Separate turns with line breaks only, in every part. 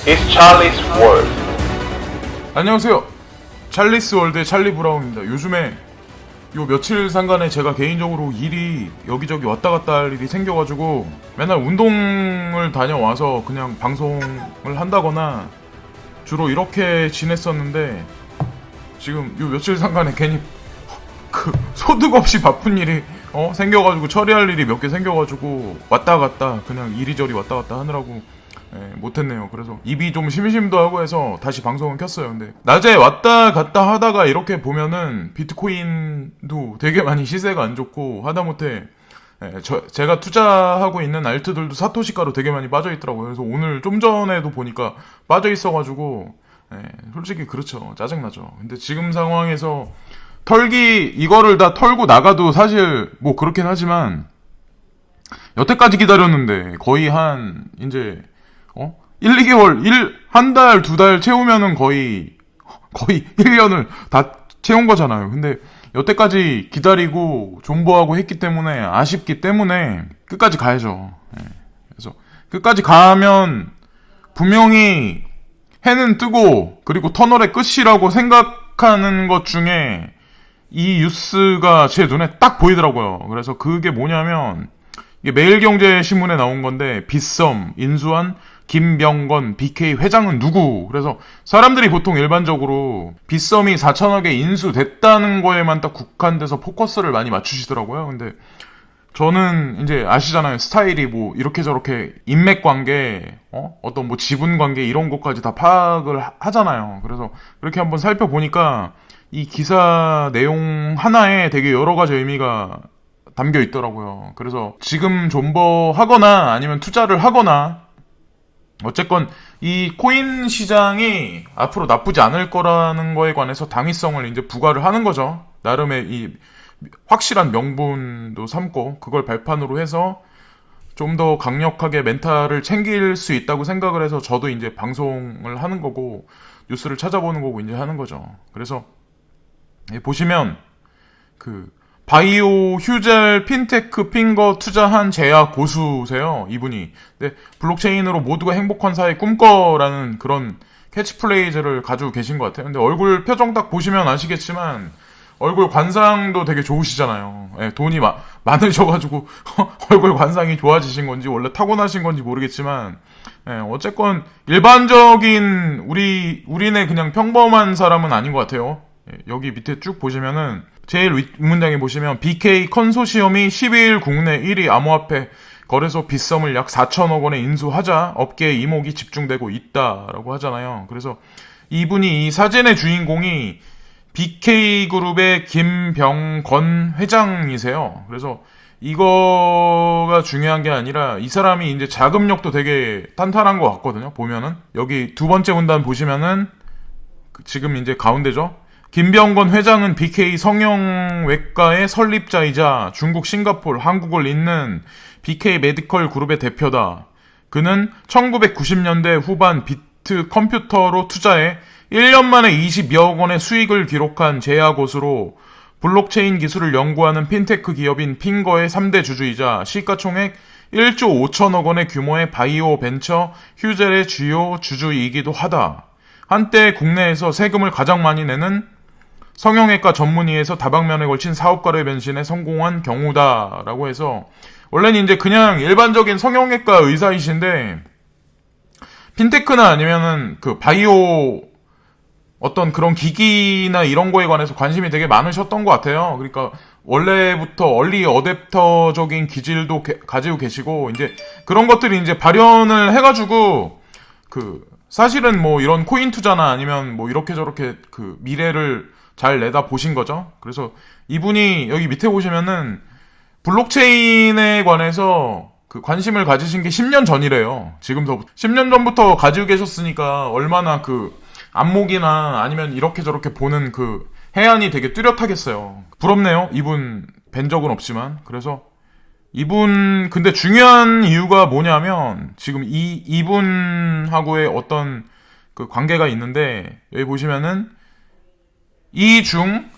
It's Charlie's World.
안녕하세요. 찰리스 월드의 찰리 브라운입니다. 요즘에 요 며칠 상간에 제가 개인적으로 일이 여기저기 왔다 갔다 할 일이 생겨가지고 맨날 운동을 다녀와서 그냥 방송을 한다거나 주로 이렇게 지냈었는데 지금 요 며칠 상간에 괜히 그 소득 없이 바쁜 일이 생겨가지고 처리할 일이 몇 개 생겨가지고 왔다 갔다 그냥 이리저리 왔다 갔다 하느라고 못했네요. 그래서 입이 좀 심심도 하고 해서 다시 방송을 켰어요. 근데 낮에 왔다 갔다 하다가 이렇게 보면은 비트코인도 되게 많이 시세가 안 좋고 하다못해 제가 투자하고 있는 알트들도 사토시가로 되게 많이 빠져 있더라고요. 그래서 오늘 좀 전에도 보니까 빠져 있어가지고 솔직히 그렇죠. 짜증나죠. 근데 지금 상황에서 이거를 다 털고 나가도 사실 뭐 그렇긴 하지만 여태까지 기다렸는데 거의 이제 1, 2개월, 한 달, 두 달 채우면은 거의 1년을 다 채운 거잖아요. 근데 여태까지 기다리고 존버하고 했기 때문에 아쉽기 때문에 끝까지 가야죠. 그래서 끝까지 가면 분명히 해는 뜨고 그리고 터널의 끝이라고 생각하는 것 중에 이 뉴스가 제 눈에 딱 보이더라고요. 그래서 그게 뭐냐면 이게 매일경제신문에 나온 건데 빗썸 인수한 김병건 BK 회장은 누구? 그래서 사람들이 보통 일반적으로 빗썸이 4천억에 인수됐다는 거에만 딱 국한돼서 포커스를 많이 맞추시더라고요. 근데 저는 이제 아시잖아요. 스타일이 뭐 이렇게 저렇게 인맥 관계, 어떤 뭐 지분 관계 이런 것까지 다 파악을 하잖아요. 그래서 그렇게 한번 살펴보니까 이 기사 내용 하나에 되게 여러 가지 의미가 담겨 있더라고요. 그래서 지금 존버하거나 아니면 투자를 하거나 어쨌건 이 코인 시장이 앞으로 나쁘지 않을 거라는 거에 관해서 당위성을 이제 부과를 하는 거죠. 나름의 이 확실한 명분도 삼고 그걸 발판으로 해서 좀 더 강력하게 멘탈을 챙길 수 있다고 생각을 해서 저도 이제 방송을 하는 거고 뉴스를 찾아보는 거고 이제 하는 거죠. 그래서 보시면 바이오 휴젤 핀테크 핑거 투자한 제야 고수세요. 이분이. 근데 블록체인으로 모두가 행복한 사회 꿈꿔라는 그런 캐치프레이즈를 가지고 계신 것 같아요. 근데 얼굴 표정 딱 보시면 아시겠지만 얼굴 관상도 되게 좋으시잖아요. 돈이 많으셔가지고 얼굴 관상이 좋아지신 건지 원래 타고나신 건지 모르겠지만 어쨌건 일반적인 우리네 그냥 평범한 사람은 아닌 것 같아요. 여기 밑에 쭉 보시면은 제일 윗문장에 보시면 BK 컨소시엄이 12일 국내 1위 암호화폐 거래소 빗썸을 약 4천억 원에 인수하자 업계의 이목이 집중되고 있다라고 하잖아요. 그래서 이분이 이 사진의 주인공이 BK그룹의 김병건 회장이세요. 그래서 이거가 중요한 게 아니라 이 사람이 이제 자금력도 되게 탄탄한 것 같거든요. 보면은 여기 두 번째 문단 보시면은 지금 이제 가운데죠. 김병건 회장은 BK 성형외과의 설립자이자 중국, 싱가포르, 한국을 잇는 BK 메디컬 그룹의 대표다. 그는 1990년대 후반 비트 컴퓨터로 투자해 1년 만에 20여억 원의 수익을 기록한 제야고수로 블록체인 기술을 연구하는 핀테크 기업인 핑거의 3대 주주이자 시가총액 1조 5천억 원의 규모의 바이오 벤처 휴젤의 주요 주주이기도 하다. 한때 국내에서 세금을 가장 많이 내는 성형외과 전문의에서 다방면에 걸친 사업가를 변신해 성공한 경우다라고 해서 원래는 이제 그냥 일반적인 성형외과 의사이신데 핀테크나 아니면은 바이오 어떤 그런 기기나 이런 거에 관해서 관심이 되게 많으셨던 것 같아요. 그러니까 원래부터 얼리 어댑터적인 기질도 가지고 계시고 이제 그런 것들이 이제 발현을 해가지고 사실은 뭐 이런 코인 투자나 아니면 뭐 이렇게 저렇게 미래를 잘 내다 보신 거죠. 그래서 이분이 여기 밑에 보시면은 블록체인에 관해서 관심을 가지신 게 10년 전이래요. 지금서부터 10년 전부터 가지고 계셨으니까 얼마나 안목이나 아니면 이렇게 저렇게 보는 해안이 되게 뚜렷하겠어요. 부럽네요. 이분 뵌 적은 없지만. 그래서 이분 근데 중요한 이유가 뭐냐면 지금 이분하고의 어떤 관계가 있는데 여기 보시면은 이 중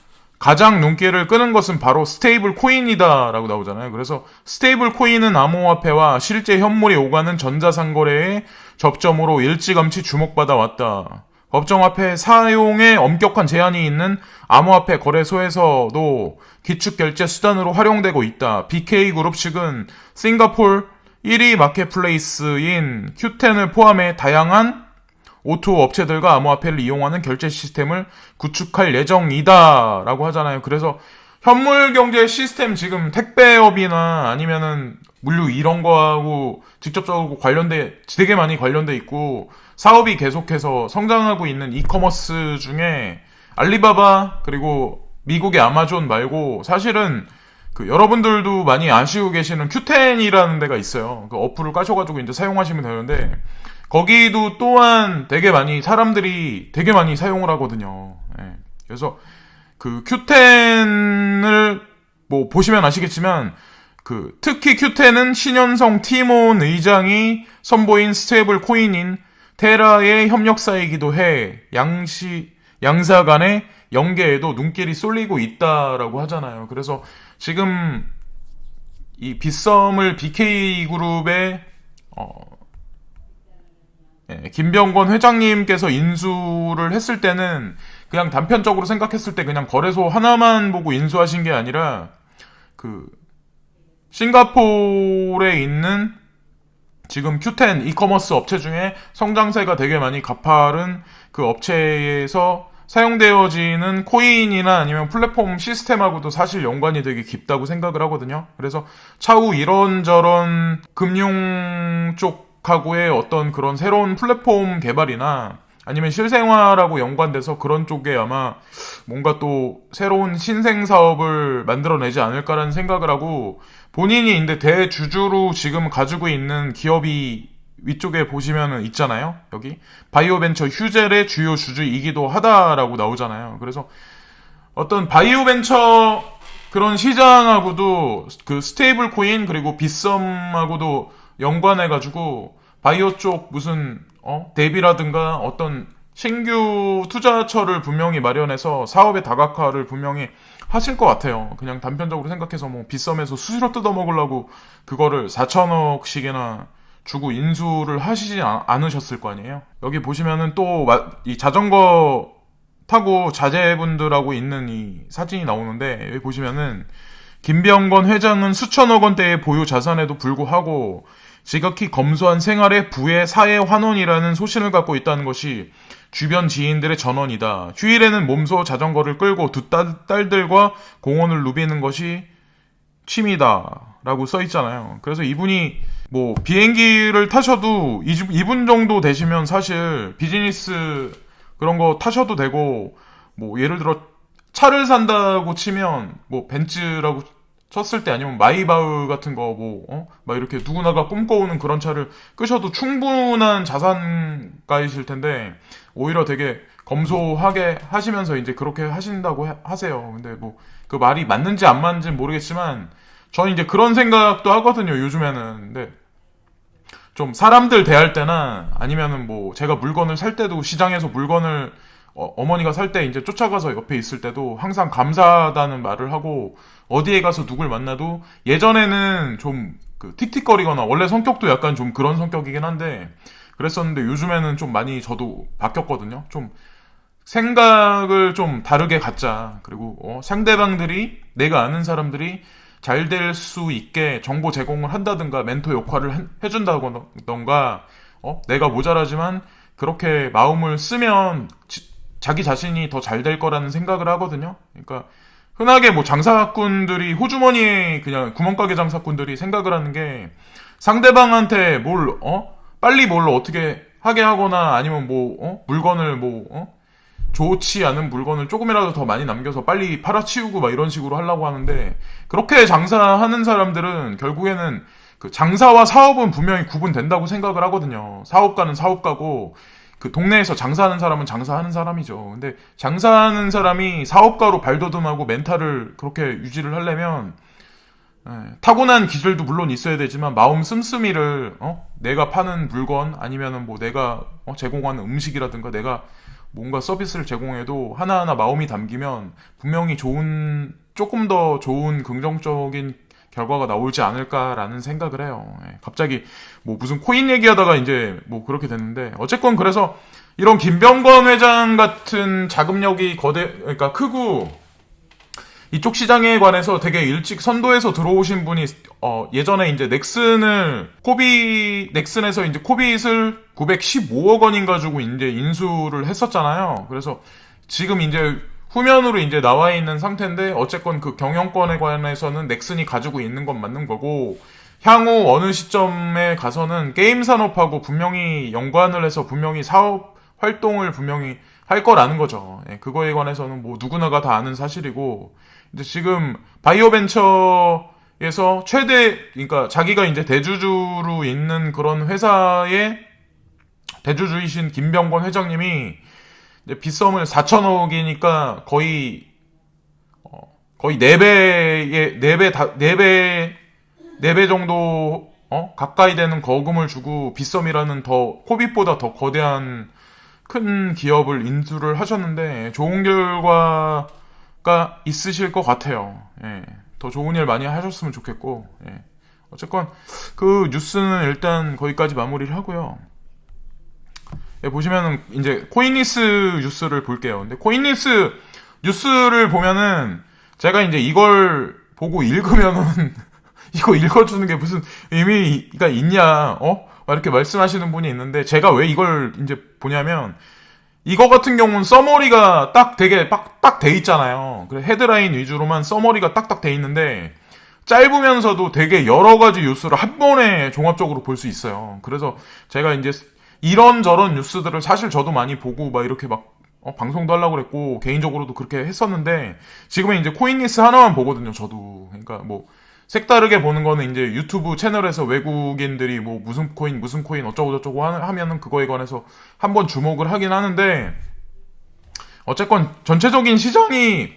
가장 눈길을 끄는 것은 바로 스테이블 코인이다라고 나오잖아요. 그래서 스테이블 코인은 암호화폐와 실제 현물이 오가는 전자상거래의 접점으로 일찌감치 주목받아 왔다. 법정 앞에 사용에 엄격한 제한이 있는 암호화폐 거래소에서도 기축결제 수단으로 활용되고 있다. BK그룹 측은 싱가폴 1위 마켓플레이스인 Q10을 포함해 다양한 O2O 업체들과 암호화폐를 이용하는 결제 시스템을 구축할 예정이다 라고 하잖아요. 그래서 현물경제 시스템 지금 택배업이나 아니면은 물류 이런 거하고 직접적으로 되게 많이 관련돼 있고 사업이 계속해서 성장하고 있는 이커머스 중에 알리바바 그리고 미국의 아마존 말고 사실은 그 여러분들도 많이 아시고 계시는 Q10이라는 데가 있어요. 그 어플을 까셔가지고 이제 사용하시면 되는데 거기도 또한 되게 많이 사람들이 되게 많이 사용을 하거든요. 예. 그래서 그 Q10을 뭐 보시면 아시겠지만 그 특히 Q10은 신현성 티몬 의장이 선보인 스테이블 코인인 테라의 협력사이기도 해 양사 간의 연계에도 눈길이 쏠리고 있다라고 하잖아요. 그래서 지금 이 빗썸을 BK그룹의 김병건 회장님께서 인수를 했을 때는 그냥 단편적으로 생각했을 때 그냥 거래소 하나만 보고 인수하신 게 아니라 그 싱가포르에 있는 지금 Q10 이커머스 업체 중에 성장세가 되게 많이 가파른 그 업체에서 사용되어지는 코인이나 아니면 플랫폼 시스템하고도 사실 연관이 되게 깊다고 생각을 하거든요. 그래서 차후 이런저런 금융 쪽하고의 어떤 그런 새로운 플랫폼 개발이나 아니면 실생활하고 연관돼서 그런 쪽에 아마 뭔가 또 새로운 신생 사업을 만들어내지 않을까라는 생각을 하고 본인이 근데 대주주로 지금 가지고 있는 기업이 위쪽에 보시면은 있잖아요. 여기 바이오벤처 휴젤의 주요 주주이기도 하다라고 나오잖아요. 그래서 어떤 바이오벤처 그런 시장하고도 그 스테이블 코인 그리고 빗썸하고도 연관해가지고 바이오 쪽 무슨 대비라든가 어떤 신규 투자처를 분명히 마련해서 사업의 다각화를 분명히 하실 것 같아요. 그냥 단편적으로 생각해서 뭐 빗썸에서 수수료 뜯어먹으려고 그거를 4천억씩이나 주고 인수를 하시지 않으셨을 거 아니에요. 여기 보시면은 또 이 자전거 타고 자제분들하고 있는 이 사진이 나오는데 여기 보시면은 김병건 회장은 수천억 원대의 보유 자산에도 불구하고 지극히 검소한 생활에 부의 사회 환원이라는 소신을 갖고 있다는 것이 주변 지인들의 전언이다. 휴일에는 몸소 자전거를 끌고 두 딸들과 공원을 누비는 것이 취미다. 라고 써있잖아요. 그래서 이분이 뭐 비행기를 타셔도 이분 정도 되시면 사실 비즈니스 그런 거 타셔도 되고 뭐 예를 들어 차를 산다고 치면 뭐 벤츠라고 쳤을 때 아니면 마이바흐 같은 거 막 이렇게 누구나가 꿈꿔오는 그런 차를 끄셔도 충분한 자산가이실 텐데 오히려 되게 검소하게 하시면서 이제 그렇게 하신다고 하세요. 근데 뭐 그 말이 맞는지 안 맞는지는 모르겠지만 저는 이제 그런 생각도 하거든요. 요즘에는. 근데 좀 사람들 대할 때나 아니면은 뭐 제가 물건을 살 때도 시장에서 물건을 어머니가 살 때 이제 쫓아가서 옆에 있을 때도 항상 감사하다는 말을 하고 어디에 가서 누굴 만나도 예전에는 좀 그 틱틱거리거나 원래 성격도 약간 좀 그런 성격이긴 한데 그랬었는데 요즘에는 좀 많이 저도 바뀌었거든요. 좀 생각을 좀 다르게 갖자. 그리고 상대방들이 내가 아는 사람들이 잘 될 수 있게 정보 제공을 한다든가 멘토 역할을 해준다던가 내가 모자라지만 그렇게 마음을 쓰면 자기 자신이 더 잘 될 거라는 생각을 하거든요. 그러니까 흔하게 뭐 장사꾼들이 호주머니에 그냥 구멍가게 장사꾼들이 생각을 하는 게 상대방한테 빨리 뭘 어떻게 하게 하거나 아니면 물건을 좋지 않은 물건을 조금이라도 더 많이 남겨서 빨리 팔아치우고 막 이런 식으로 하려고 하는데 그렇게 장사하는 사람들은 결국에는 그 장사와 사업은 분명히 구분된다고 생각을 하거든요. 사업가는 사업가고 그 동네에서 장사하는 사람은 장사하는 사람이죠. 근데 장사하는 사람이 사업가로 발돋움하고 멘탈을 그렇게 유지를 하려면 타고난 기질도 물론 있어야 되지만 마음 씀씀이를 내가 파는 물건 아니면은 뭐 내가 제공하는 음식이라든가 내가 뭔가 서비스를 제공해도 하나하나 마음이 담기면 분명히 조금 더 좋은 긍정적인 결과가 나오지 않을까라는 생각을 해요. 예, 갑자기 뭐 무슨 코인 얘기하다가 이제 뭐 그렇게 됐는데 어쨌건 그래서 이런 김병건 회장 같은 자금력이 그러니까 크고 이쪽 시장에 관해서 되게 일찍 선도해서 들어오신 분이 예전에 이제 넥슨에서 이제 코빗을 915억 원인 가지고 이제 인수를 했었잖아요. 그래서 지금 이제 후면으로 이제 나와 있는 상태인데 어쨌건 그 경영권에 관해서는 넥슨이 가지고 있는 건 맞는 거고 향후 어느 시점에 가서는 게임 산업하고 분명히 연관을 해서 분명히 사업 활동을 분명히 할 거라는 거죠. 예, 그거에 관해서는 뭐 누구나가 다 아는 사실이고 이제 지금 바이오벤처에서 그러니까 자기가 이제 대주주로 있는 그런 회사의 대주주이신 김병건 회장님이 이제 빚섬을 4천억이니까 거의 4배 정도 가까이 되는 거금을 주고 빚섬이라는 코빗보다 더 거대한 큰 기업을 인수를 하셨는데 좋은 결과가 있으실 것 같아요. 예. 더 좋은 일 많이 하셨으면 좋겠고 예. 어쨌건 그 뉴스는 일단 거기까지 마무리를 하고요. 예, 보시면은 이제 코인리스 뉴스를 볼게요. 근데 코인리스 뉴스를 보면은 제가 이제 이걸 보고 읽으면은 이거 읽어주는 게 무슨 의미가 있냐, 이렇게 말씀하시는 분이 있는데, 제가 왜 이걸 이제 보냐면, 이거 같은 경우는 서머리가 되게 딱 돼 있잖아요. 그래, 헤드라인 위주로만 서머리가 딱딱 돼 있는데, 짧으면서도 되게 여러 가지 뉴스를 한 번에 종합적으로 볼 수 있어요. 그래서 제가 이제 이런저런 뉴스들을 사실 저도 많이 보고, 막 이렇게 방송도 하려고 그랬고, 개인적으로도 그렇게 했었는데, 지금은 이제 코인리스 하나만 보거든요, 저도. 그러니까 뭐, 색다르게 보는 거는 이제 유튜브 채널에서 외국인들이 뭐 무슨 코인 어쩌고저쩌고 하면은 그거에 관해서 한번 주목을 하긴 하는데 어쨌건 전체적인 시장이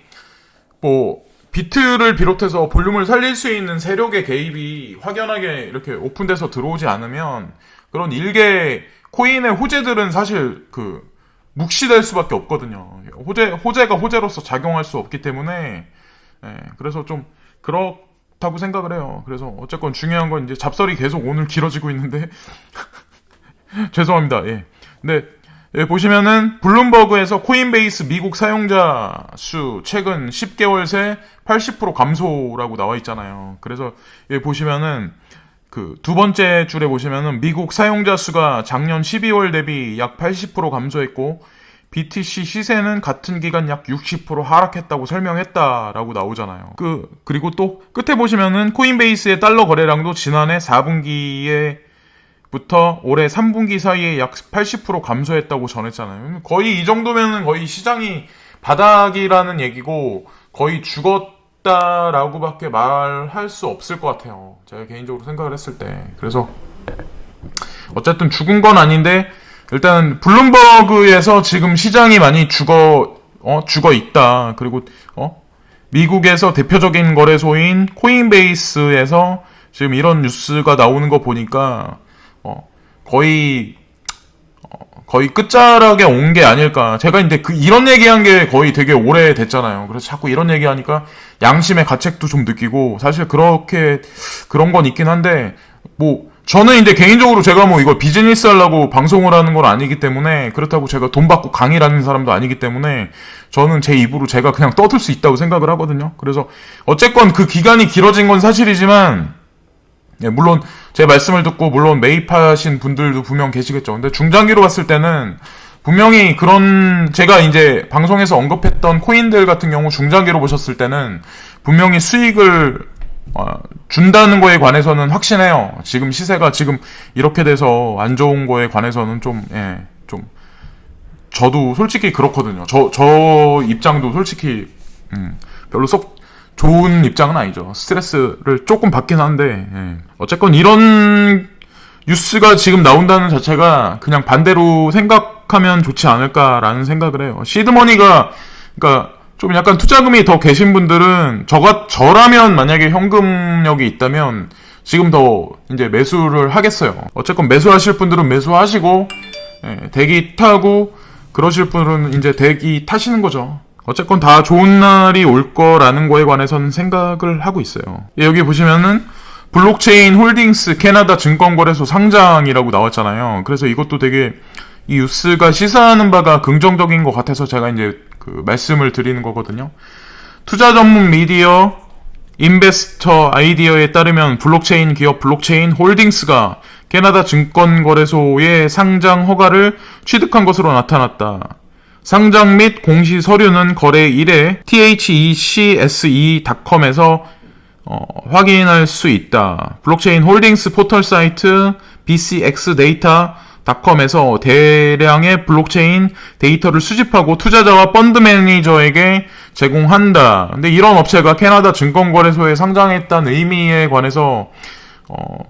뭐 비트를 비롯해서 볼륨을 살릴 수 있는 세력의 개입이 확연하게 이렇게 오픈돼서 들어오지 않으면 그런 일개 코인의 호재들은 사실 묵시될 수밖에 없거든요. 호재가 호재로서 작용할 수 없기 때문에 그래서 좀 그렇다고 생각을 해요. 그래서 어쨌건 중요한 건 이제 잡설이 계속 오늘 길어지고 있는데 죄송합니다. 예. 근데 보시면은 블룸버그에서 코인베이스 미국 사용자 수 최근 10개월 새 80% 감소라고 나와 있잖아요. 그래서 보시면은 두 번째 줄에 보시면은 미국 사용자 수가 작년 12월 대비 약 80% 감소했고 BTC 시세는 같은 기간 약 60% 하락했다고 설명했다라고 나오잖아요. 그리고 또 끝에 보시면은 코인베이스의 달러 거래량도 지난해 4분기에 부터 올해 3분기 사이에 약 80% 감소했다고 전했잖아요. 거의 이 정도면은 거의 시장이 바닥이라는 얘기고 거의 죽었다라고밖에 말할 수 없을 것 같아요. 제가 개인적으로 생각을 했을 때. 그래서 어쨌든 죽은 건 아닌데 일단 블룸버그에서 지금 시장이 많이 죽어 있다. 그리고 미국에서 대표적인 거래소인 코인베이스에서 지금 이런 뉴스가 나오는 거 보니까 거의 끝자락에 온 게 아닐까. 제가 이제 이런 얘기한 게 거의 되게 오래 됐잖아요. 그래서 자꾸 이런 얘기하니까 양심의 가책도 좀 느끼고 사실 그런 건 있긴 한데 저는 이제 개인적으로 제가 이걸 비즈니스 하려고 방송을 하는 건 아니기 때문에 그렇다고 제가 돈 받고 강의를 하는 사람도 아니기 때문에 저는 제 입으로 제가 그냥 떠들 수 있다고 생각을 하거든요. 그래서 어쨌건 그 기간이 길어진 건 사실이지만 물론 제 말씀을 듣고 물론 매입하신 분들도 분명 계시겠죠. 근데 중장기로 봤을 때는 분명히 제가 이제 방송에서 언급했던 코인들 같은 경우 중장기로 보셨을 때는 분명히 수익을 준다는 거에 관해서는 확신해요. 지금 시세가 지금 이렇게 돼서 안 좋은 거에 관해서는 좀 저도 솔직히 그렇거든요. 저 입장도 솔직히 별로 썩 좋은 입장은 아니죠. 스트레스를 조금 받긴 한데 어쨌건 이런 뉴스가 지금 나온다는 자체가 그냥 반대로 생각하면 좋지 않을까라는 생각을 해요. 시드머니가 그러니까 좀 약간 투자금이 더 계신 분들은 저라면 만약에 현금력이 있다면 지금 더 이제 매수를 하겠어요. 어쨌건 매수하실 분들은 매수하시고 대기 타고 그러실 분들은 이제 대기 타시는 거죠. 어쨌건 다 좋은 날이 올 거라는 거에 관해서는 생각을 하고 있어요. 여기 보시면은 블록체인 홀딩스 캐나다 증권거래소 상장이라고 나왔잖아요. 그래서 이것도 되게 이 뉴스가 시사하는 바가 긍정적인 것 같아서 제가 이제 그 말씀을 드리는 거거든요. 투자 전문 미디어 인베스터 아이디어에 따르면 블록체인 기업 블록체인 홀딩스가 캐나다 증권거래소의 상장 허가를 취득한 것으로 나타났다. 상장 및 공시 서류는 거래 일에 thecse.com에서 확인할 수 있다. 블록체인 홀딩스 포털 사이트 bcxdata.com에서 대량의 블록체인 데이터를 수집하고 투자자와 펀드 매니저에게 제공한다. 근데 이런 업체가 캐나다 증권거래소에 상장했다는 의미에 관해서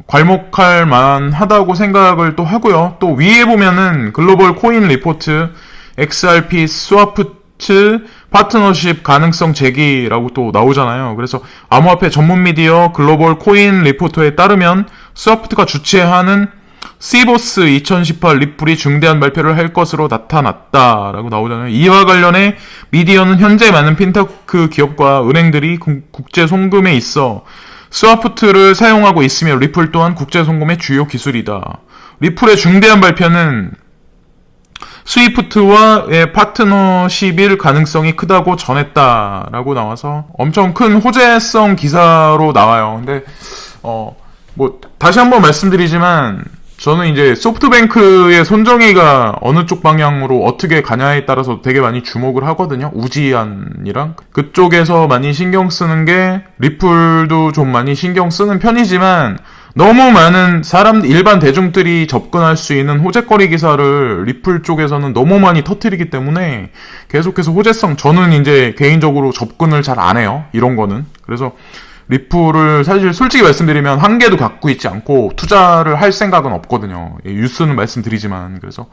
괄목할 만하다고 생각을 또 하고요. 또 위에 보면은 글로벌 코인 리포트 XRP 스와프트 파트너십 가능성 제기라고 또 나오잖아요. 그래서 암호화폐 전문 미디어 글로벌 코인 리포터에 따르면 스와프트가 주최하는 시보스 2018 리플이 중대한 발표를 할 것으로 나타났다라고 나오잖아요. 이와 관련해 미디어는 현재 많은 핀테크 기업과 은행들이 국제 송금에 있어 스와프트를 사용하고 있으며 리플 또한 국제 송금의 주요 기술이다. 리플의 중대한 발표는 스위프트와의 파트너십일 가능성이 크다고 전했다라고 나와서 엄청 큰 호재성 기사로 나와요. 근데 뭐 다시 한번 말씀드리지만 저는 이제 소프트뱅크의 손정희가 어느 쪽 방향으로 어떻게 가냐에 따라서 되게 많이 주목을 하거든요. 우지안이랑 그쪽에서 많이 신경 쓰는 게 리플도 좀 많이 신경 쓰는 편이지만 너무 많은 일반 대중들이 접근할 수 있는 호재거리 기사를 리플 쪽에서는 너무 많이 터뜨리기 때문에 계속해서 호재성, 저는 이제 개인적으로 접근을 잘 안 해요. 이런 거는. 그래서 리플을 사실 솔직히 말씀드리면 한 개도 갖고 있지 않고 투자를 할 생각은 없거든요. 뉴스는 말씀드리지만. 그래서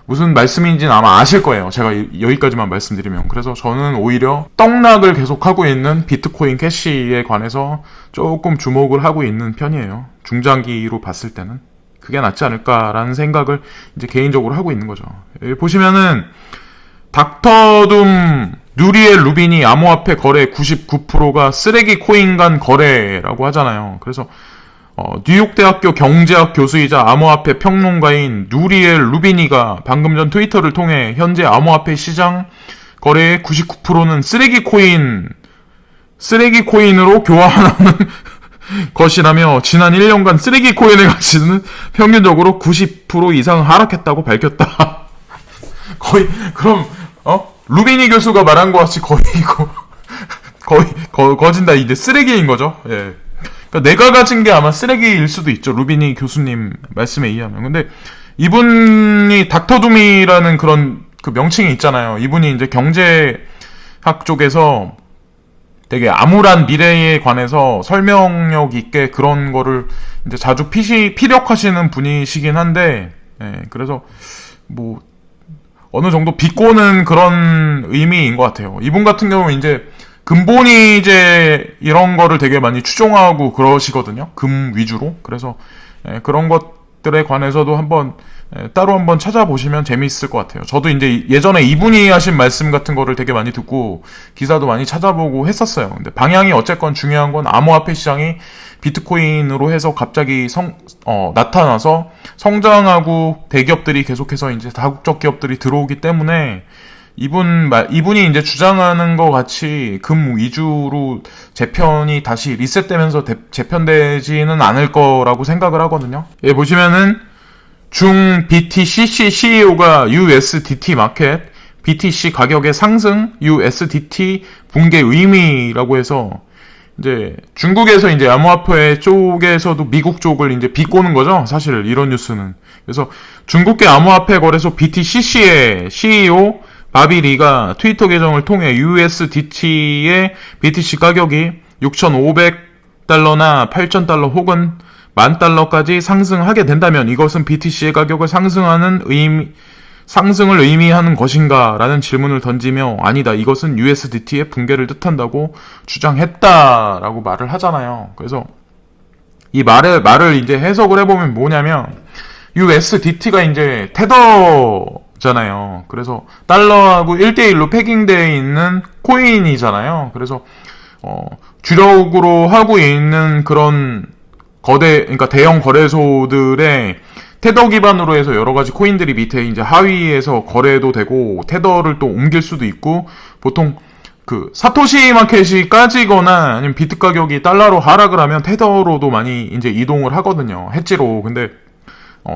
무슨 말씀인지는 아마 아실 거예요. 제가 여기까지만 말씀드리면. 그래서 저는 오히려 떡락을 계속하고 있는 비트코인 캐시에 관해서 조금 주목을 하고 있는 편이에요. 중장기로 봤을 때는. 그게 낫지 않을까라는 생각을 이제 개인적으로 하고 있는 거죠. 여기 보시면은 닥터둠 누리엘 루비니 암호화폐 거래 99%가 쓰레기 코인 간 거래라고 하잖아요. 그래서 뉴욕대학교 경제학 교수이자 암호화폐 평론가인 누리엘 루비니가 방금 전 트위터를 통해 현재 암호화폐 시장 거래의 99%는 쓰레기 코인으로 교환하는 것이라며 지난 1년간 쓰레기 코인의 가치는 평균적으로 90% 이상 하락했다고 밝혔다. 거의 그럼 루비니 교수가 말한 것 같이 거의 거진다 이제 쓰레기인 거죠. 예. 그러니까 내가 가진 게 아마 쓰레기일 수도 있죠. 루비니 교수님 말씀에 의하면. 근데 이분이 닥터둠이라는 그런 그 명칭이 있잖아요. 이분이 이제 경제학 쪽에서 되게 암울한 미래에 관해서 설명력 있게 그런 거를 이제 자주 피력하시는 분이시긴 한데, 예. 그래서 뭐 어느 정도 비꼬는 그런 의미인 것 같아요. 이분 같은 경우는 이제 금본위제 이런 거를 되게 많이 추종하고 그러시거든요. 금 위주로. 그래서 그런 것들에 관해서도 따로 한번 찾아보시면 재미있을 것 같아요. 저도 이제 예전에 이분이 하신 말씀 같은 거를 되게 많이 듣고 기사도 많이 찾아보고 했었어요. 근데 방향이 어쨌건 중요한 건 암호화폐 시장이 비트코인으로 해서 갑자기 나타나서 성장하고 대기업들이 계속해서 이제 다국적 기업들이 들어오기 때문에 이분이 이제 주장하는 것 같이 금 위주로 재편이 다시 리셋되면서 재편되지는 않을 거라고 생각을 하거든요. 예, 보시면은 중 BTCC CEO가 USDT 마켓, BTC 가격의 상승, USDT 붕괴 의미라고 해서 이제 중국에서 이제 암호화폐 쪽에서도 미국 쪽을 이제 비꼬는 거죠. 사실 이런 뉴스는. 그래서 중국계 암호화폐 거래소 BTCC의 CEO 바비리가 트위터 계정을 통해 USDT의 BTC 가격이 6,500달러나 8,000달러 혹은 10,000달러까지 상승하게 된다면 이것은 BTC의 가격을 상승을 의미하는 것인가? 라는 질문을 던지며 아니다. 이것은 USDT의 붕괴를 뜻한다고 주장했다라고 말을 하잖아요. 그래서 이 말을 이제 해석을 해보면 뭐냐면 USDT가 이제 테더 달러잖아요. 그래서 달러하고 1대1로 패깅되어 있는 코인이잖아요. 그래서 주력으로 하고 있는 그런 그러니까 대형 거래소들의 테더 기반으로 해서 여러 가지 코인들이 밑에 이제 하위에서 거래도 되고, 테더를 또 옮길 수도 있고, 보통 그 사토시 마켓이 까지거나 아니면 비트 가격이 달러로 하락을 하면 테더로도 많이 이제 이동을 하거든요. 해지로. 근데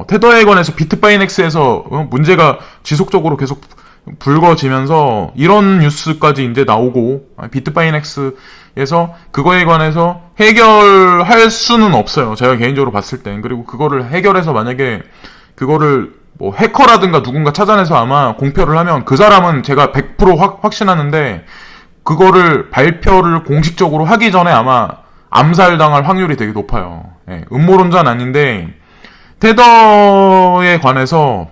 테더에 관해서 비트바이넥스에서 문제가 지속적으로 계속 불거지면서 이런 뉴스까지 이제 나오고, 비트바이넥스에서 그거에 관해서 해결할 수는 없어요. 제가 개인적으로 봤을 땐. 그리고 그거를 해결해서 만약에 그거를 뭐 해커라든가 누군가 찾아내서 아마 공표를 하면 그 사람은 제가 100% 확신하는데, 그거를 발표를 공식적으로 하기 전에 아마 암살당할 확률이 되게 높아요. 예, 음모론자는 아닌데 테더에 관해서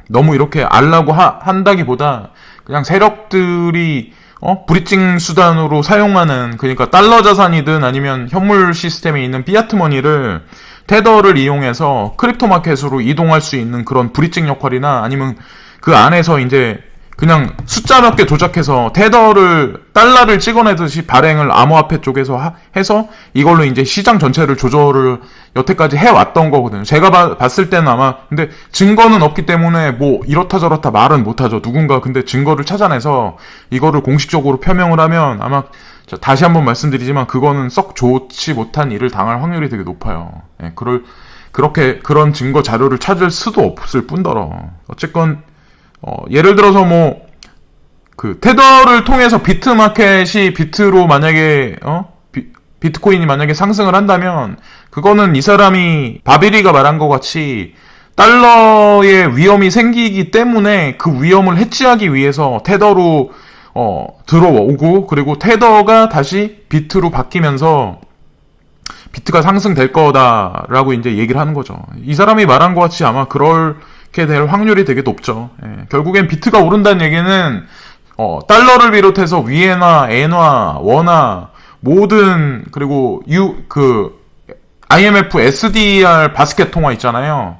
너무 이렇게 알라고 한다기보다 그냥 세력들이 브리징 수단으로 사용하는, 그러니까 달러 자산이든 아니면 현물 시스템에 있는 피아트 머니를 테더를 이용해서 크립토 마켓으로 이동할 수 있는 그런 브리징 역할이나, 아니면 그 안에서 이제 그냥 숫자 몇 개 조작해서 달러를 찍어내듯이 발행을 암호화폐 쪽에서 해서 이걸로 이제 시장 전체를 조절을 여태까지 해왔던 거거든요. 제가 봤을 때는 아마, 근데 증거는 없기 때문에 뭐 이렇다 저렇다 말은 못하죠. 누군가 근데 증거를 찾아내서 이거를 공식적으로 표명을 하면 아마, 다시 한번 말씀드리지만 그거는 썩 좋지 못한 일을 당할 확률이 되게 높아요. 예, 그런 증거 자료를 찾을 수도 없을 뿐더러. 어쨌건 예를 들어서 테더를 통해서 비트로 만약에, 비트코인이 만약에 상승을 한다면, 그거는 이 사람이, 바비리가 말한 것 같이, 달러의 위험이 생기기 때문에 그 위험을 해치하기 위해서 테더로, 들어오고, 그리고 테더가 다시 비트로 바뀌면서, 비트가 상승될 거다라고 이제 얘기를 하는 거죠. 이 사람이 말한 것 같이 아마 그렇게 될 확률이 되게 높죠. 예, 결국엔 비트가 오른다는 얘기는 달러를 비롯해서 위엔화, 엔화, 원화 모든, 그리고 IMF SDR 바스켓 통화 있잖아요.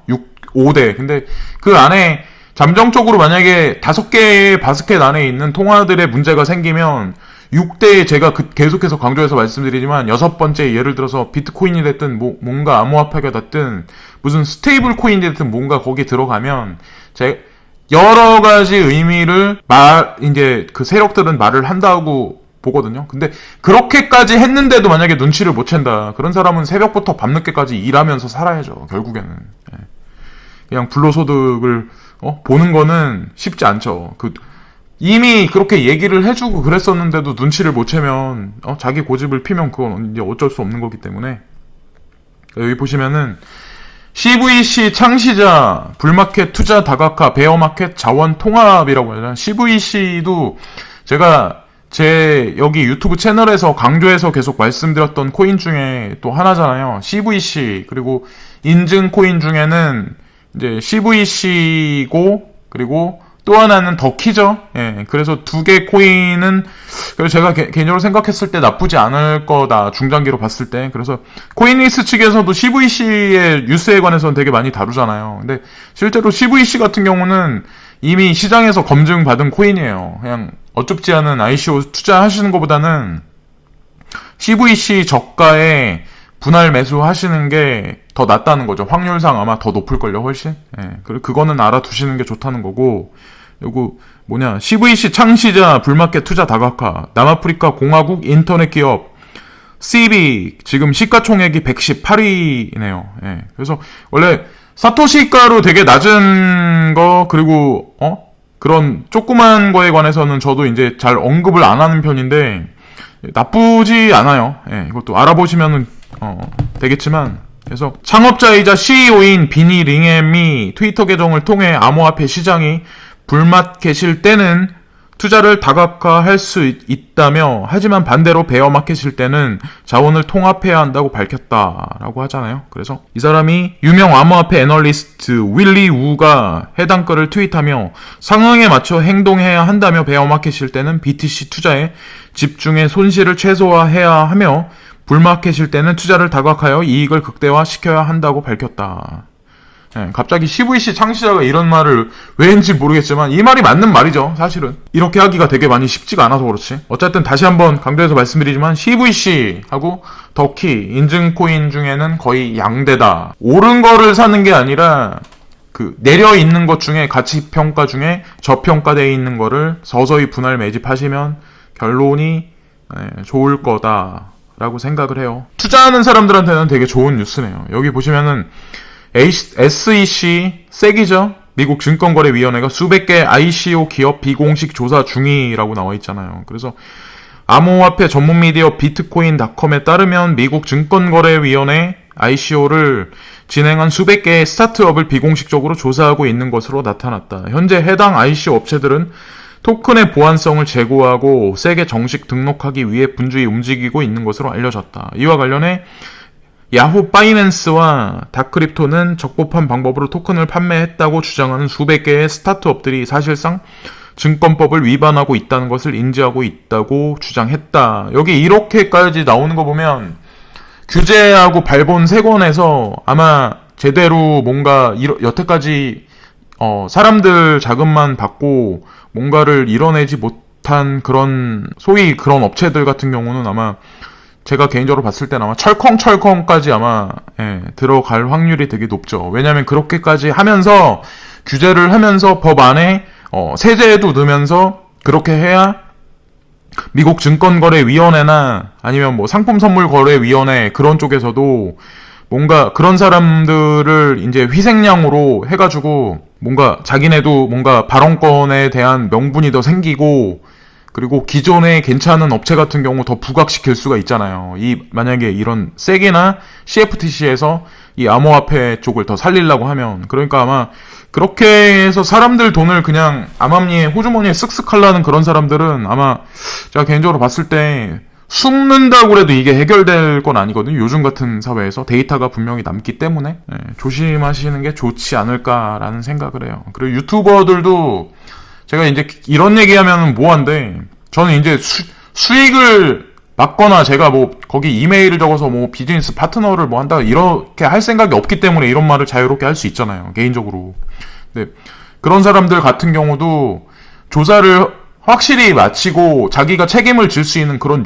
5대. 근데 그 안에 잠정적으로 만약에 5개의 바스켓 안에 있는 통화들의 문제가 생기면 6대에 제가 계속해서 강조해서 말씀드리지만 6번째, 예를 들어서 비트코인이 됐든 뭔가 암호화폐가 됐든 무슨 스테이블 코인이 됐든 뭔가 거기 들어가면 여러 가지 의미를 이제 그 세력들은 말을 한다고 보거든요. 근데 그렇게까지 했는데도 만약에 눈치를 못 챈다. 그런 사람은 새벽부터 밤늦게까지 일하면서 살아야죠. 결국에는. 그냥 불로소득을 보는 거는 쉽지 않죠. 이미 그렇게 얘기를 해주고 그랬었는데도 눈치를 못 채면 자기 고집을 피면 그건 이제 어쩔 수 없는 거기 때문에. 여기 보시면은 CVC 창시자, 불마켓 투자 다각화, 베어마켓 자원 통합이라고 하잖아요. CVC도 제가 제 여기 유튜브 채널에서 강조해서 계속 말씀드렸던 코인 중에 또 하나잖아요. CVC. 그리고 인증 코인 중에는 이제 CVC고, 그리고 또 하나는 더키죠. 예, 그래서 두 개 코인은, 그래서 제가 개인적으로 생각했을 때 나쁘지 않을 거다. 중장기로 봤을 때. 그래서 코인리스 측에서도 CVC의 뉴스에 관해서는 되게 많이 다루잖아요. 근데 실제로 CVC 같은 경우는 이미 시장에서 검증받은 코인이에요. 그냥 어쭙지 않은 ICO 투자하시는 것보다는 CVC 저가에 분할 매수하시는 게 더 낫다는 거죠. 확률상 아마 더 높을걸요, 훨씬. 예, 그리고 그거는 알아두시는 게 좋다는 거고. 요거 CVC 창시자, 불마켓 투자 다각화, 남아프리카 공화국 인터넷 기업 CB, 지금 시가총액이 118위네요. 예, 그래서 원래 사토시가로 되게 낮은 거, 그리고 그런 조그만 거에 관해서는 저도 이제 잘 언급을 안 하는 편인데 나쁘지 않아요. 예, 이것도 알아보시면은 되겠지만. 그래서 창업자이자 CEO인 비니 링햄이 트위터 계정을 통해 암호화폐 시장이 불마켓일 때는 투자를 다각화할 수 있다며, 하지만 반대로 베어마켓일 때는 자원을 통합해야 한다고 밝혔다라고 하잖아요. 그래서 이 사람이 유명 암호화폐 애널리스트 윌리 우가 해당 글을 트윗하며 상황에 맞춰 행동해야 한다며 베어마켓일 때는 BTC 투자에 집중해 손실을 최소화해야 하며 불마켓일 때는 투자를 다각화하여 이익을 극대화시켜야 한다고 밝혔다. 예, 갑자기 CVC 창시자가 이런 말을 왜 했는지 모르겠지만 이 말이 맞는 말이죠. 사실은 이렇게 하기가 되게 많이 쉽지가 않아서 그렇지. 어쨌든 다시 한번 강조해서 말씀드리지만 CVC하고 더키 인증코인 중에는 거의 양대다. 옳은 거를 사는 게 아니라 그 내려 있는 것 중에 가치 평가 중에 저평가되어 있는 거를 서서히 분할 매집하시면 결론이 좋을 거다라고 생각을 해요. 투자하는 사람들한테는 되게 좋은 뉴스네요. 여기 보시면은 SEC, 세기죠? 미국 증권거래위원회가 수백 개 ICO 기업 비공식 조사 중이라고 나와 있잖아요. 그래서 암호화폐 전문 미디어 비트코인닷컴에 따르면 미국 증권거래위원회 ICO를 진행한 수백 개의 스타트업을 비공식적으로 조사하고 있는 것으로 나타났다. 현재 해당 ICO 업체들은 토큰의 보안성을 제고하고 세계 정식 등록하기 위해 분주히 움직이고 있는 것으로 알려졌다. 이와 관련해 야후 파이낸스와 다크립토는 적법한 방법으로 토큰을 판매했다고 주장하는 수백 개의 스타트업들이 사실상 증권법을 위반하고 있다는 것을 인지하고 있다고 주장했다. 여기 이렇게까지 나오는 거 보면 규제하고 발본 세권에서 아마 제대로 뭔가 여태까지 사람들 자금만 받고 뭔가를 이뤄내지 못한 그런 소위 그런 업체들 같은 경우는 아마 제가 개인적으로 봤을 때는 아마 철컹철컹까지 아마 들어갈 확률이 되게 높죠. 왜냐하면 그렇게까지 하면서 규제를 하면서 법 안에 세제도 넣으면서 그렇게 해야 미국 증권거래위원회나 아니면 뭐 상품선물거래위원회 그런 쪽에서도 뭔가 그런 사람들을 이제 희생양으로 해가지고 뭔가 자기네도 뭔가 발언권에 대한 명분이 더 생기고 그리고 기존의 괜찮은 업체 같은 경우 더 부각시킬 수가 있잖아요. 만약에 이런 세기나 CFTC에서 이 암호화폐 쪽을 더 살리려고 하면 그러니까 아마 그렇게 해서 사람들 돈을 그냥 암암리에 호주머니에 쓱쓱 하려는 그런 사람들은 아마 제가 개인적으로 봤을 때 숨는다고 해도 이게 해결될 건 아니거든요. 요즘 같은 사회에서 데이터가 분명히 남기 때문에 조심하시는 게 좋지 않을까라는 생각을 해요. 그리고 유튜버들도 제가 이제 이런 얘기하면 뭐한데 저는 이제 수익을 맞거나 제가 뭐 거기 이메일을 적어서 뭐 비즈니스 파트너를 뭐 한다 이렇게 할 생각이 없기 때문에 이런 말을 자유롭게 할 수 있잖아요. 개인적으로. 근데 그런 사람들 같은 경우도 조사를 확실히 마치고 자기가 책임을 질 수 있는 그런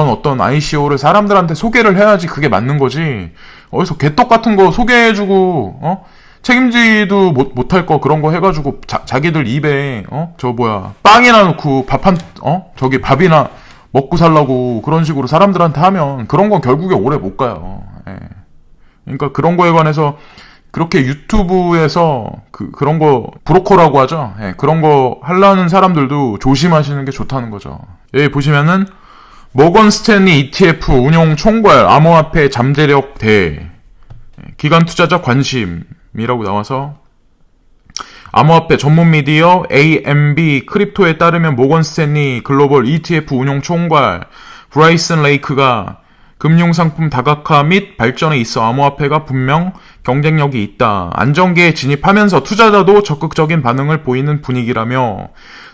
어떤 ICO를 사람들한테 소개를 해야지 그게 맞는 거지. 어디서 개떡 같은 거 소개해주고 책임지도 못할 거 그런 거 해가지고 자기들 입에 빵이나 넣고 저기 밥이나 먹고 살라고 그런 식으로 사람들한테 하면 그런 건 결국에 오래 못 가요. 그러니까 그런 거에 관해서 그렇게 유튜브에서 그런 거 브로커라고 하죠. 그런 거 하려는 사람들도 조심하시는 게 좋다는 거죠. 여기 보시면은 모건 스탠리 ETF 운용 총괄 암호화폐 잠재력 대회 기관 투자자 관심이라고 나와서 암호화폐 전문 미디어 AMB 크립토에 따르면 모건 스탠리 글로벌 ETF 운용 총괄 브라이슨 레이크가 금융상품 다각화 및 발전에 있어 암호화폐가 분명 경쟁력이 있다. 안정기에 진입하면서 투자자도 적극적인 반응을 보이는 분위기라며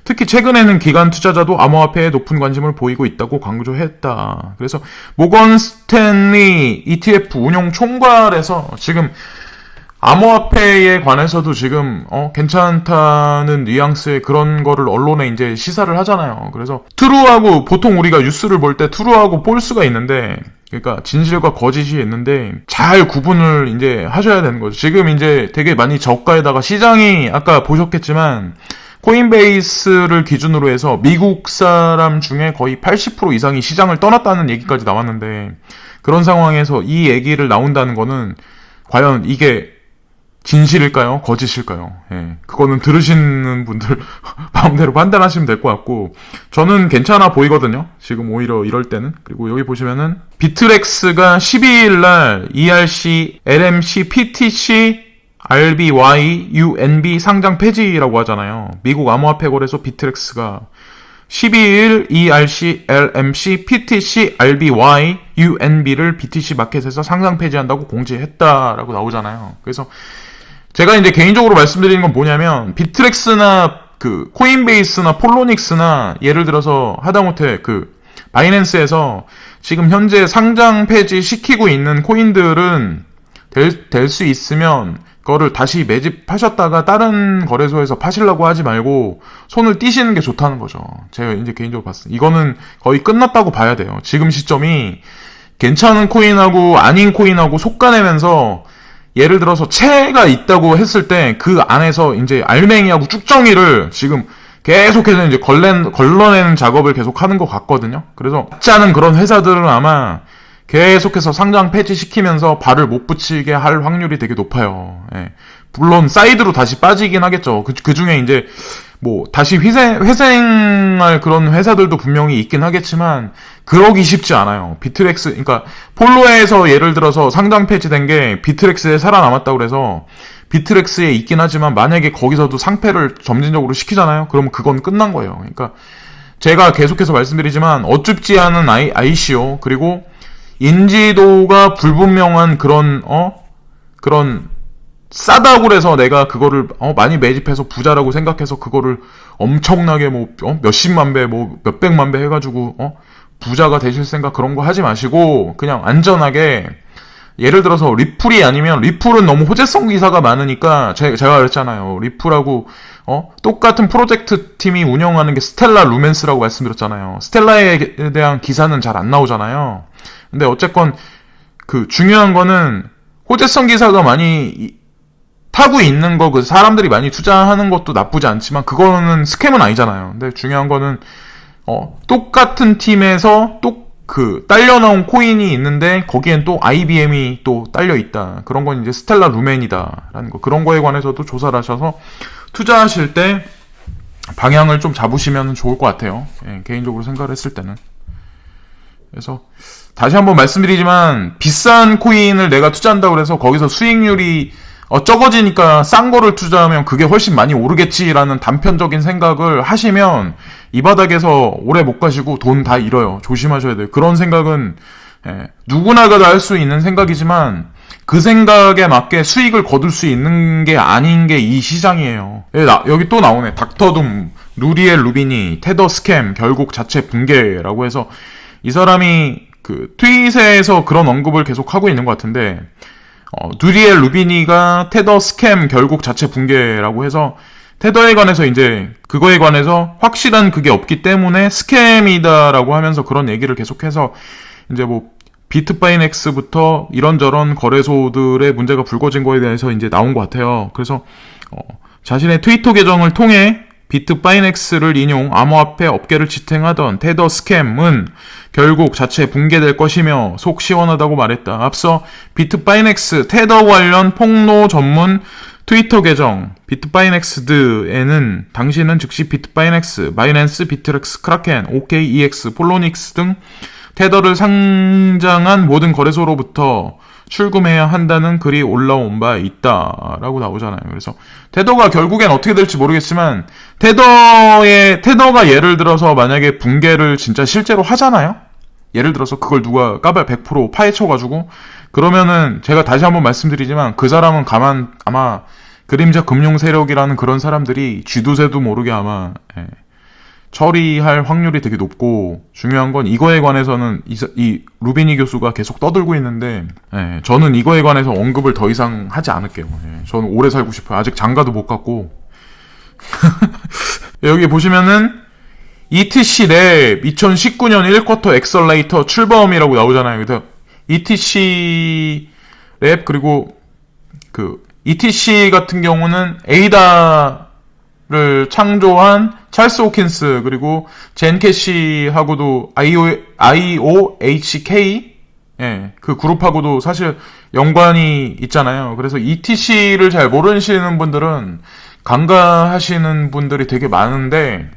특히 최근에는 기관 투자자도 암호화폐에 높은 관심을 보이고 있다고 강조했다. 그래서 모건 스탠리 ETF 운용 총괄에서 지금 암호화폐에 관해서도 지금 괜찮다는 뉘앙스의 그런 거를 언론에 이제 시사를 하잖아요. 그래서 트루하고 보통 우리가 뉴스를 볼 때 트루하고 폴스가 있는데 그러니까 진실과 거짓이 있는데 잘 구분을 이제 하셔야 되는 거죠. 지금 이제 되게 많이 저가에다가 시장이 아까 보셨겠지만 코인베이스를 기준으로 해서 미국 사람 중에 거의 80% 이상이 시장을 떠났다는 얘기까지 나왔는데 그런 상황에서 이 얘기를 나온다는 거는 과연 이게 진실일까요? 거짓일까요? 그거는 들으시는 분들 마음대로 판단하시면 될 것 같고 저는 괜찮아 보이거든요. 지금 오히려 이럴 때는. 그리고 여기 보시면은 비트렉스가 12일날 ERC, LMC, PTC, RBY, UNB 상장 폐지라고 하잖아요. 미국 암호화폐 거래소 비트렉스가 12일 ERC, LMC, PTC, RBY, UNB를 BTC 마켓에서 상장 폐지한다고 공지했다라고 나오잖아요. 그래서 제가 이제 개인적으로 말씀드리는 건 뭐냐면 비트렉스나 그 코인베이스나 폴로닉스나 예를 들어서 하다못해 그 바이낸스에서 지금 현재 상장 폐지 시키고 있는 코인들은 될 수 있으면 거를 다시 매집하셨다가 다른 거래소에서 파시려고 하지 말고 손을 띄시는 게 좋다는 거죠. 제가 이제 개인적으로 봤을 때 이거는 거의 끝났다고 봐야 돼요. 지금 시점이 괜찮은 코인하고 아닌 코인하고 솎아내면서 예를 들어서 채가 있다고 했을 때 그 안에서 이제 알맹이하고 쭉정이를 지금 계속해서 이제 걸러내는 작업을 계속 하는 것 같거든요. 그래서 같지 않은 그런 회사들은 아마 계속해서 상장 폐지시키면서 발을 못 붙이게 할 확률이 되게 높아요. 예. 물론 사이드로 다시 빠지긴 하겠죠. 그 중에 이제 뭐 다시 회생할 그런 회사들도 분명히 있긴 하겠지만 그러기 쉽지 않아요. 비트렉스, 그러니까 폴로에서 예를 들어서 상장 폐지된 게 비트렉스에 살아남았다고 그래서 비트렉스에 있긴 하지만 만약에 거기서도 상폐를 점진적으로 시키잖아요. 그러면 그건 끝난 거예요. 그러니까 제가 계속해서 말씀드리지만 어줍지 않은 ICO 그리고 인지도가 불분명한 그런 싸다고 그래서 내가 그거를 많이 매집해서 부자라고 생각해서 그거를 엄청나게 몇십만 배 몇백만 배 해가지고 부자가 되실 생각 그런 거 하지 마시고 그냥 안전하게 예를 들어서 리플이 아니면 리플은 너무 호재성 기사가 많으니까 제가 그랬잖아요. 리플하고 똑같은 프로젝트 팀이 운영하는 게 스텔라 루멘스라고 말씀드렸잖아요. 스텔라에 대한 기사는 잘 안 나오잖아요. 근데 어쨌건 그 중요한 거는 호재성 기사가 많이 타고 있는 거, 그 사람들이 많이 투자하는 것도 나쁘지 않지만 그거는 스캠은 아니잖아요. 근데 중요한 거는 똑같은 팀에서 딸려 나온 코인이 있는데 거기엔 또 IBM이 또 딸려 있다. 그런 건 이제 스텔라 루멘이다라는 거. 그런 거에 관해서도 조사를 하셔서 투자하실 때 방향을 좀 잡으시면 좋을 것 같아요. 예, 개인적으로 생각을 했을 때는. 그래서 다시 한번 말씀드리지만 비싼 코인을 내가 투자한다고 해서 거기서 수익률이 적어지니까 싼 거를 투자하면 그게 훨씬 많이 오르겠지라는 단편적인 생각을 하시면 이 바닥에서 오래 못 가시고 돈 다 잃어요. 조심하셔야 돼요. 그런 생각은 누구나가 다 할 수 있는 생각이지만 그 생각에 맞게 수익을 거둘 수 있는 게 아닌 게 이 시장이에요. 여기 또 나오네. 닥터둠, 누리엘 루비니, 테더 스캠, 결국 자체 붕괴라고 해서 이 사람이 그 트윗에서 그런 언급을 계속 하고 있는 것 같은데 누리엘 루비니가 테더 스캠 결국 자체 붕괴라고 해서 테더에 관해서 이제 그거에 관해서 확실한 그게 없기 때문에 스캠이다라고 하면서 그런 얘기를 계속해서 이제 뭐 비트바이넥스부터 이런저런 거래소들의 문제가 불거진 거에 대해서 이제 나온 것 같아요. 그래서 자신의 트위터 계정을 통해 비트바이넥스를 인용 암호화폐 업계를 지탱하던 테더 스캠은 결국 자체 붕괴될 것이며 속 시원하다고 말했다. 앞서 비트바이넥스 테더 관련 폭로 전문 트위터 계정 비트바이넥스드에는 당신은 즉시 비트바이넥스, 바이낸스, 비트렉스, 크라켄, OKEX, 폴로닉스 등 테더를 상장한 모든 거래소로부터 출금해야 한다는 글이 올라온 바 있다라고 나오잖아요. 그래서 테더가 결국엔 어떻게 될지 모르겠지만 테더가 예를 들어서 만약에 붕괴를 진짜 실제로 하잖아요. 예를 들어서 그걸 누가 까발 100% 파헤쳐가지고 그러면은 제가 다시 한번 말씀드리지만 그 사람은 아마 그림자 금융 세력이라는 그런 사람들이 쥐두새도 모르게 아마 처리할 확률이 되게 높고 중요한 건 이거에 관해서는 이 루비니 교수가 계속 떠들고 있는데 저는 이거에 관해서 언급을 더 이상 하지 않을게요. 저는 오래 살고 싶어요. 아직 장가도 못 갔고 여기 보시면은 ETC 랩 2019년 1쿼터 엑셀레이터 출범이라고 나오잖아요. 그래서 ETC 랩 그리고 그 ETC 같은 경우는 에이다를 창조한 찰스 호킨스 그리고 젠 캐시하고도 IOHK 그 그룹하고도 사실 연관이 있잖아요. 그래서 ETC를 잘 모르시는 분들은 간과하시는 분들이 되게 많은데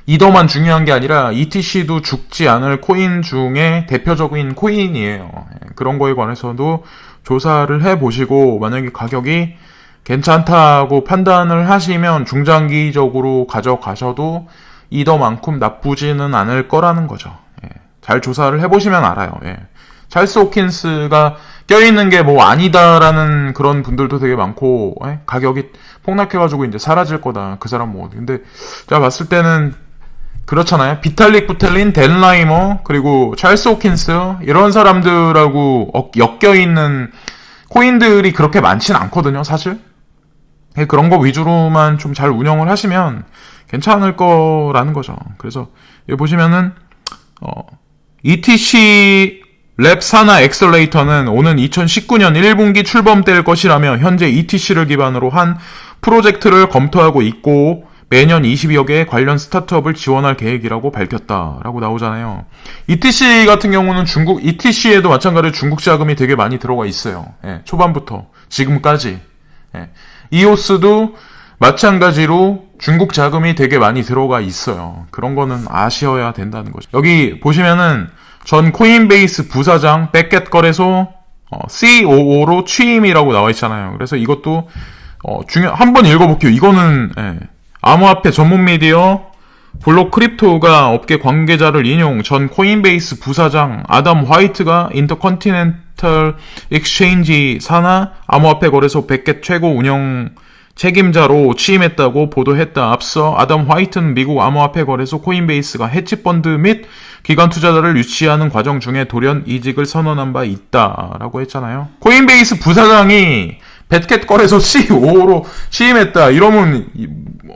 이더만 중요한 게 아니라 ETC도 죽지 않을 코인 중에 대표적인 코인이에요. 그런 거에 관해서도 조사를 해보시고 만약에 가격이 괜찮다고 판단을 하시면 중장기적으로 가져가셔도 이더만큼 나쁘지는 않을 거라는 거죠. 잘 조사를 해보시면 알아요. 찰스 호킨스가 껴있는 게 뭐 아니다라는 그런 분들도 되게 많고 가격이 폭락해가지고 이제 사라질 거다. 그 사람 뭐 근데 제가 봤을 때는 그렇잖아요. 비탈릭 부텔린, 댄 라이머, 그리고 찰스 호킨스 이런 사람들하고 엮여있는 코인들이 그렇게 많진 않거든요, 사실. 그런 거 위주로만 좀 잘 운영을 하시면 괜찮을 거라는 거죠. 그래서 여기 보시면은 ETC 랩 사나 엑셀레이터는 오는 2019년 1분기 출범될 것이라며 현재 ETC를 기반으로 한 프로젝트를 검토하고 있고 매년 20여 개의 관련 스타트업을 지원할 계획이라고 밝혔다라고 나오잖아요. ETC 같은 경우는 ETC에도 마찬가지로 중국 자금이 되게 많이 들어가 있어요. 예, 초반부터 지금까지. 예. EOS도 마찬가지로 중국 자금이 되게 많이 들어가 있어요. 그런 거는 아셔야 된다는 거죠. 여기 보시면은 전 코인베이스 부사장 백겟 거래소 COO로 취임이라고 나와 있잖아요. 그래서 이것도 한번 읽어볼게요. 이거는 암호화폐 전문 미디어 블록 크립토가 업계 관계자를 인용. 전 코인베이스 부사장 아담 화이트가 인터컨티넨탈 익스체인지 산하 암호화폐 거래소 백겟 최고 운영 책임자로 취임했다고 보도했다. 앞서 아담 화이트는 미국 암호화폐 거래소 코인베이스가 헤지펀드 및 기관 투자자를 유치하는 과정 중에 돌연 이직을 선언한 바 있다라고 했잖아요. 코인베이스 부사장이 백겟 거래소 COO로 취임했다. 이러면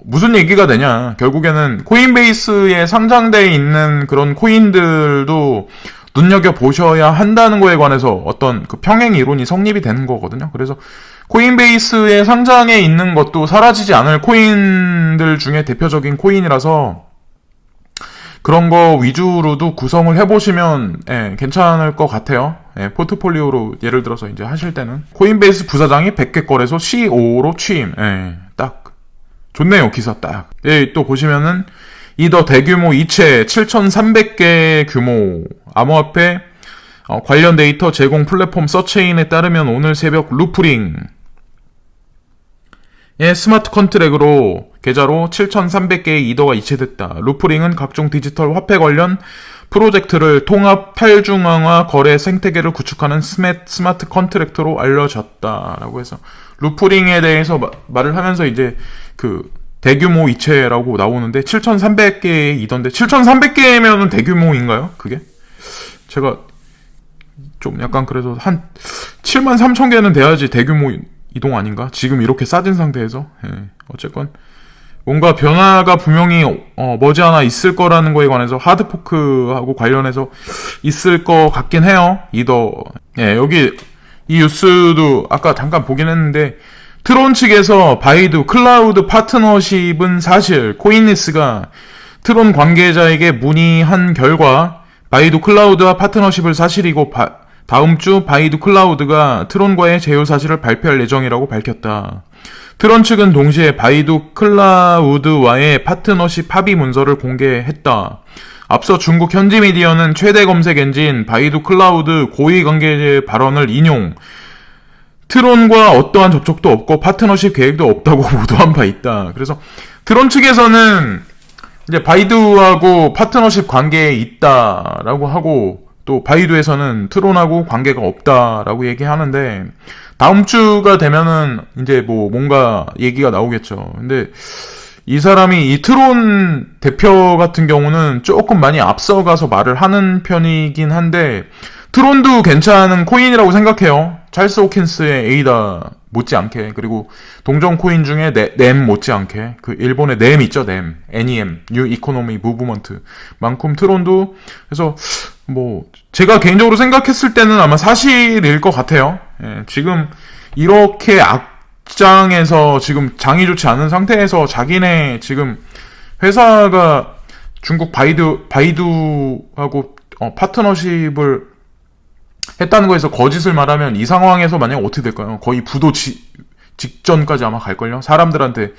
무슨 얘기가 되냐. 결국에는 코인베이스에 상장되어 있는 그런 코인들도 눈여겨보셔야 한다는 거에 관해서 어떤 그 평행 이론이 성립이 되는 거거든요. 그래서 코인베이스에 상장해 있는 것도 사라지지 않을 코인들 중에 대표적인 코인이라서 그런 거 위주로도 구성을 해보시면 괜찮을 것 같아요. 포트폴리오로 예를 들어서 이제 하실 때는 코인베이스 부사장이 100개 거래소 COO로 취임. 딱 좋네요, 기사 딱. 또 보시면은 이더 대규모 이체 7,300개 규모 암호화폐 관련 데이터 제공 플랫폼 서체인에 따르면 오늘 새벽 루프링 스마트 컨트랙으로 계좌로 7,300개의 이더가 이체됐다. 루프링은 각종 디지털 화폐 관련 프로젝트를 통합 탈중앙화 거래 생태계를 구축하는 스마트 컨트랙트로 알려졌다라고 해서 루프링에 대해서 말을 하면서 이제 그 대규모 이체라고 나오는데 7,300개의 이던데 7,300개면은 대규모인가요? 그게? 제가 좀 약간 그래서 한 73,000개는 돼야지 대규모 이동 아닌가? 지금 이렇게 싸진 상태에서 어쨌건 뭔가 변화가 분명히 머지않아 있을 거라는 거에 관해서 하드포크하고 관련해서 있을 것 같긴 해요. 여기 이 뉴스도 아까 잠깐 보긴 했는데 트론 측에서 바이두 클라우드 파트너십은 사실 코인리스가 트론 관계자에게 문의한 결과 바이두 클라우드와 파트너십을 사실이고 다음 주 바이두 클라우드가 트론과의 제휴 사실을 발표할 예정이라고 밝혔다. 트론 측은 동시에 바이두 클라우드와의 파트너십 합의 문서를 공개했다. 앞서 중국 현지 미디어는 최대 검색 엔진 바이두 클라우드 고위 관계자의 발언을 인용. 트론과 어떠한 접촉도 없고 파트너십 계획도 없다고 보도한 바 있다. 그래서 트론 측에서는 이제 바이두하고 파트너십 관계에 있다라고 하고 또 바이두에서는 트론하고 관계가 없다라고 얘기하는데 다음 주가 되면은 이제 뭐 뭔가 얘기가 나오겠죠. 근데 이 사람이 이 트론 대표 같은 경우는 조금 많이 앞서가서 말을 하는 편이긴 한데 트론도 괜찮은 코인이라고 생각해요. 찰스 호킨스의 에이다 못지않게 그리고 동전 코인 중에 넴 못지않게 그 일본의 넴 있죠. 넴 NEM 뉴 이코노미 무브먼트 만큼 트론도 그래서 뭐 제가 개인적으로 생각했을 때는 아마 사실일 것 같아요. 지금 이렇게 악장에서 지금 장이 좋지 않은 상태에서 자기네 지금 회사가 중국 바이두하고 파트너십을 했다는 거에서 거짓을 말하면 이 상황에서 만약 어떻게 될까요? 거의 부도 직전까지 아마 갈걸요? 사람들한테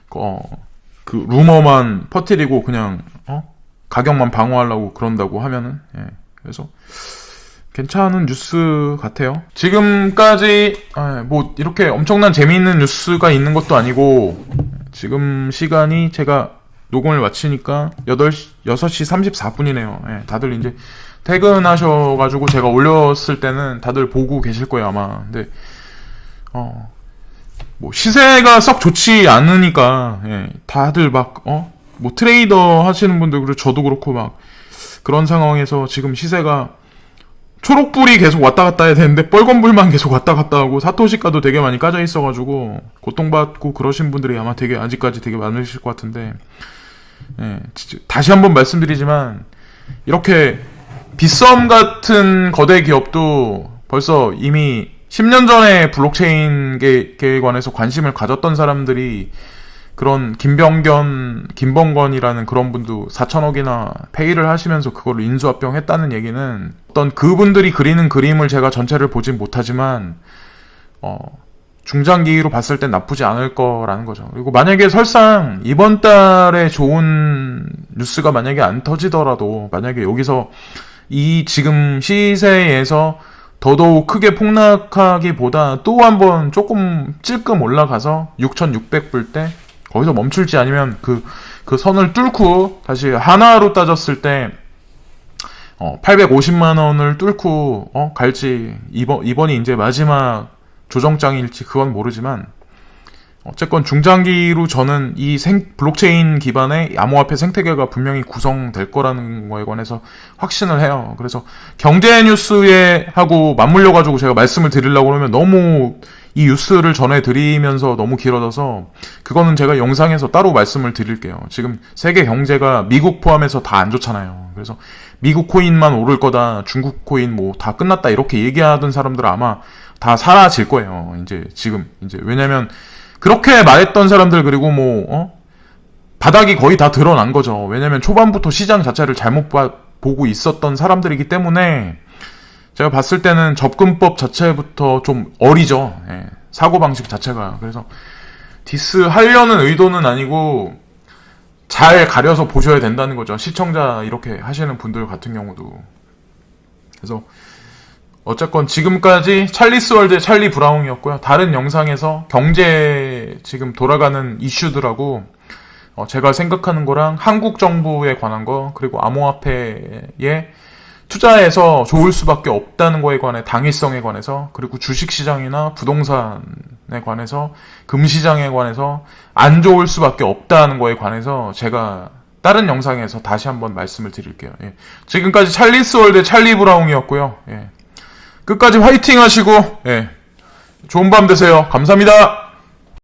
그 루머만 퍼뜨리고 그냥 가격만 방어하려고 그런다고 하면은 그래서 괜찮은 뉴스 같아요. 지금까지 뭐 이렇게 엄청난 재미있는 뉴스가 있는 것도 아니고 지금 시간이 제가 녹음을 마치니까 6시 34분이네요. 다들 이제 퇴근하셔가지고 제가 올렸을 때는 다들 보고 계실 거예요 아마. 근데 뭐 시세가 썩 좋지 않으니까 다들 막 뭐 트레이더 하시는 분들 그리고 저도 그렇고 막 그런 상황에서 지금 시세가 초록불이 계속 왔다 갔다 해야 되는데 빨간불만 계속 왔다 갔다 하고 사토시가도 되게 많이 까져 있어가지고 고통받고 그러신 분들이 아마 되게 아직까지 되게 많으실 것 같은데, 예, 다시 한번 말씀드리지만 이렇게 빗썸 같은 거대 기업도 벌써 이미 10년 전에 블록체인계에 관해서 관심을 가졌던 사람들이 그런 김범건이라는 그런 분도 4천억이나 페이를 하시면서 그걸 인수합병했다는 얘기는 어떤 그분들이 그리는 그림을 제가 전체를 보진 못하지만 중장기로 봤을 땐 나쁘지 않을 거라는 거죠. 그리고 만약에 설상 이번 달에 좋은 뉴스가 만약에 안 터지더라도 만약에 여기서 이 지금 시세에서 더더욱 크게 폭락하기보다 또 한번 조금 찔끔 올라가서 6,600불 때 거기서 멈출지 아니면 그 선을 뚫고 다시 하나로 따졌을 때 850만 원을 뚫고 갈지 이번이 이제 마지막 조정장일지 그건 모르지만 어쨌건 중장기로 저는 이 블록체인 기반의 암호화폐 생태계가 분명히 구성될 거라는 거에 관해서 확신을 해요. 그래서 경제 뉴스에 하고 맞물려 가지고 제가 말씀을 드리려고 그러면 너무 이 뉴스를 전해드리면서 너무 길어져서 그거는 제가 영상에서 따로 말씀을 드릴게요. 지금 세계 경제가 미국 포함해서 다 안 좋잖아요. 그래서 미국 코인만 오를 거다, 중국 코인 뭐 다 끝났다 이렇게 얘기하던 사람들은 아마 다 사라질 거예요. 이제 왜냐면 그렇게 말했던 사람들 그리고 바닥이 거의 다 드러난 거죠. 왜냐면 초반부터 시장 자체를 잘못 보고 있었던 사람들이기 때문에 제가 봤을 때는 접근법 자체부터 좀 어리죠. 예, 사고방식 자체가. 그래서 디스하려는 의도는 아니고 잘 가려서 보셔야 된다는 거죠. 시청자 이렇게 하시는 분들 같은 경우도. 그래서 어쨌건 지금까지 찰리스월드의 찰리 브라운이었고요. 다른 영상에서 경제 지금 돌아가는 이슈들하고 제가 생각하는 거랑 한국 정부에 관한 거 그리고 암호화폐에 투자해서 좋을 수밖에 없다는 거에 관해 당위성에 관해서 그리고 주식시장이나 부동산에 관해서 금시장에 관해서 안 좋을 수밖에 없다는 거에 관해서 제가 다른 영상에서 다시 한번 말씀을 드릴게요. 예. 지금까지 찰리스월드의 찰리 브라운이었고요. 예. 끝까지 화이팅 하시고, 예. 좋은 밤 되세요. 감사합니다.